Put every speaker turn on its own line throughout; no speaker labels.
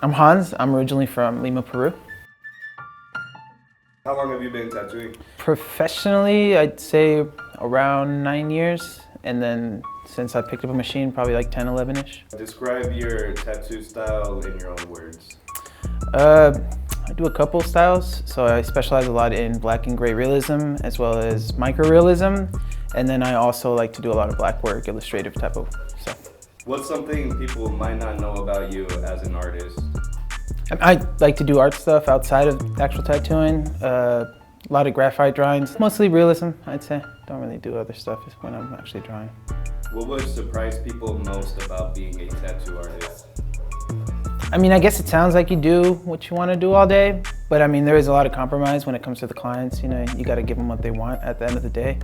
I'm Hans. I'm originally from Lima, Peru.
How long have you been tattooing?
Professionally, I'd say around 9 years. And then since I picked up a machine, probably like 10, 11-ish.
Describe your tattoo style in your own words.
I do a couple styles. So I specialize a lot in black and gray realism as well as micro realism. And then I also like to do a lot of black work, illustrative type of stuff.
What's something people might not know about you as an artist?
I like to do art stuff outside of actual tattooing. A lot of graphite drawings, mostly realism, I'd say. Don't really do other stuff when I'm actually drawing.
What would surprise people most about being a tattoo artist?
I mean, I guess it sounds like you do what you want to do all day, but I mean, there is a lot of compromise when it comes to the clients. You know, you got to give them what they want at the end of the day.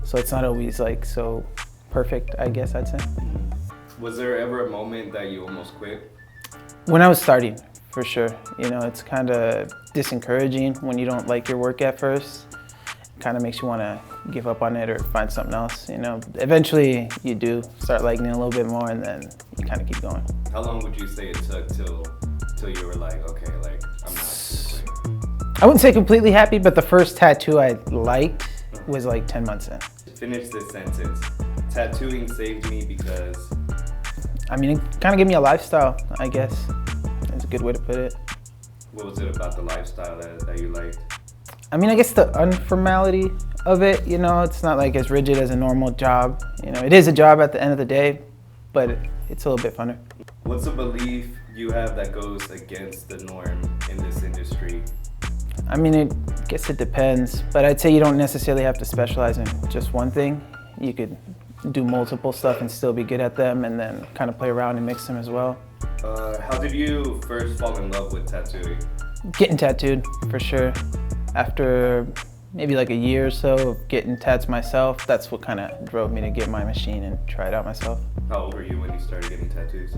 So it's not always like so perfect, I guess I'd say.
Was there ever a moment that you almost quit?
When I was starting, for sure. You know, it's kind of discouraging when you don't like your work at first. It kind of makes you want to give up on it or find something else. You know, eventually you do start liking it a little bit more, and then you kind of keep going.
How long would you say it took till you were like, okay, like I'm not gonna quit?
I wouldn't say completely happy, but the first tattoo I liked was like 10 months in.
Finish this sentence. Tattooing saved me because...
I mean, it kind of gave me a lifestyle, I guess. That's a good way to put it.
What was it about the lifestyle that you liked?
I mean, I guess the informality of it, you know, it's not like as rigid as a normal job. You know, it is a job at the end of the day, but it's a little bit funner.
What's a belief you have that goes against the norm in this industry?
I mean, I guess it depends, but I'd say you don't necessarily have to specialize in just one thing. You could do multiple stuff and still be good at them, and then kind of play around and mix them as well.
How did you first fall in love with tattooing?
Getting tattooed, for sure. After maybe like a year or so of getting tats myself, that's what kind of drove me to get my machine and try it out myself.
How old were you when you started getting tattoos?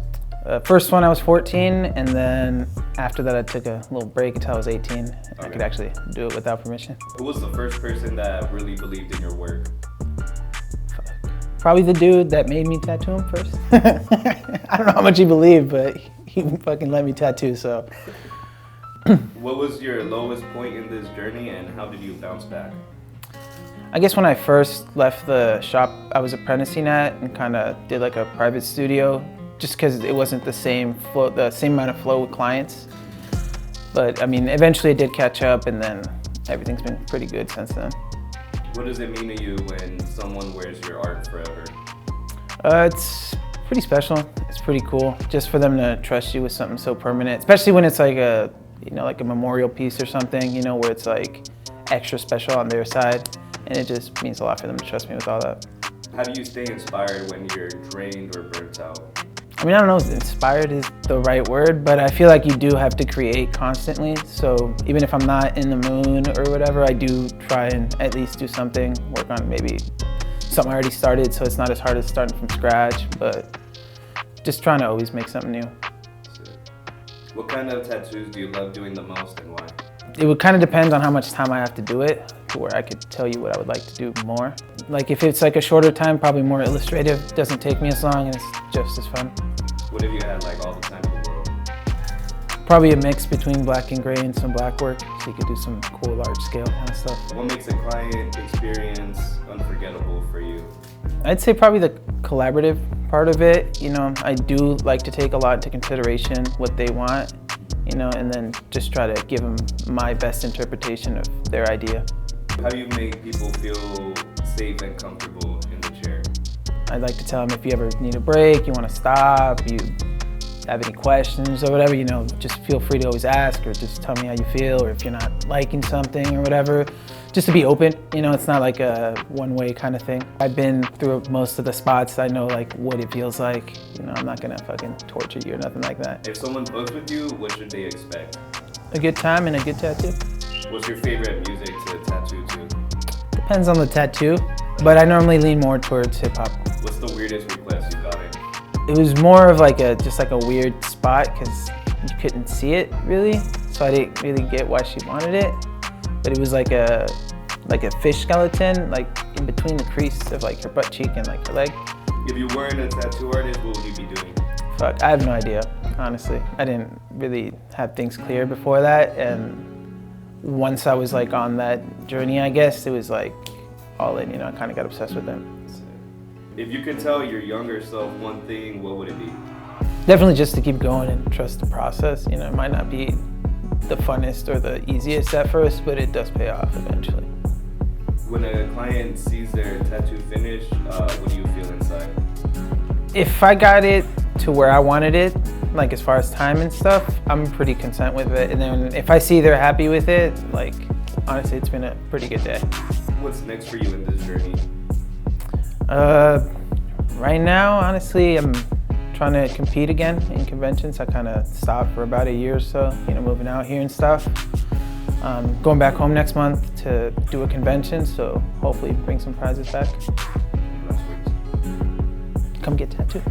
First one I was 14, and then after that I took a little break until I was 18. Okay. I could actually do it without permission.
Who was the first person that really believed in your work?
Probably the dude that made me tattoo him first. I don't know how much he believed, but he fucking let me tattoo, so.
What was your lowest point in this journey, and how did you bounce back?
I guess when I first left the shop I was apprenticing at and kind of did like a private studio, just because it wasn't the same amount of flow with clients. But I mean, eventually it did catch up, and then everything's been pretty good since then.
What does it mean to you when someone wears your art forever?
It's pretty special. It's pretty cool just for them to trust you with something so permanent, especially when it's like a, you know, like a memorial piece or something, you know, where it's like extra special on their side, and it just means a lot for them to trust me with all that.
How do you stay inspired when you're drained or burnt out?
I mean, I don't know if inspired is the right word, but I feel like you do have to create constantly. So even if I'm not in the mood or whatever, I do try and at least do something, work on maybe something I already started, so it's not as hard as starting from scratch, but just trying to always make something new.
What kind of tattoos do you love doing the most, and why?
It would kind of depend on how much time I have to do it, to where I could tell you what I would like to do more. Like if it's like a shorter time, probably more illustrative, doesn't take me as long, and it's just as fun.
What if you had like all the time in the world?
Probably a mix between black and gray and some black work, so you could do some cool large scale kind of stuff.
What makes a client experience unforgettable for you?
I'd say probably the collaborative part of it. You know, I do like to take a lot into consideration what they want, you know, and then just try to give them my best interpretation of their idea.
How do you make people feel safe and comfortable in the chair?
I'd like to tell them if you ever need a break, you want to stop, you have any questions or whatever, you know, just feel free to always ask, or just tell me how you feel, or if you're not liking something or whatever, just to be open. You know, it's not like a one-way kind of thing. I've been through most of the spots. I know like what it feels like. You know, I'm not gonna fucking torture you or nothing like that.
If someone books with you, what should they expect?
A good time and a good tattoo.
What's your favorite music to tattoo to?
Depends on the tattoo, but I normally lean more towards hip hop.
What's the weirdest request you've gotten?
It was more of like just like a weird spot because you couldn't see it really, so I didn't really get why she wanted it. But it was like a fish skeleton, like in between the crease of like her butt cheek and like her leg.
If you weren't a tattoo artist, what would you be doing?
Fuck, I have no idea. honestly. I didn't really have things clear before that, and once I was like on that journey, I guess, it was like all in, I kind of got obsessed with them.
If you could tell your younger self one thing, what would it be?
Definitely just to keep going and trust the process. It might not be the funnest or the easiest at first, but it does pay off eventually.
When a client sees their tattoo finished, what do you feel inside?
If I got it to where I wanted it, like as far as time and stuff, I'm pretty content with it. And then if I see they're happy with it, like honestly, it's been a pretty good day.
What's next for you in this journey?
Right now, honestly, I'm trying to compete again in conventions. I kind of stopped for about a year or so, moving out here and stuff. Going back home next month to do a convention, so hopefully bring some prizes back.
Last week.
Come get tattooed.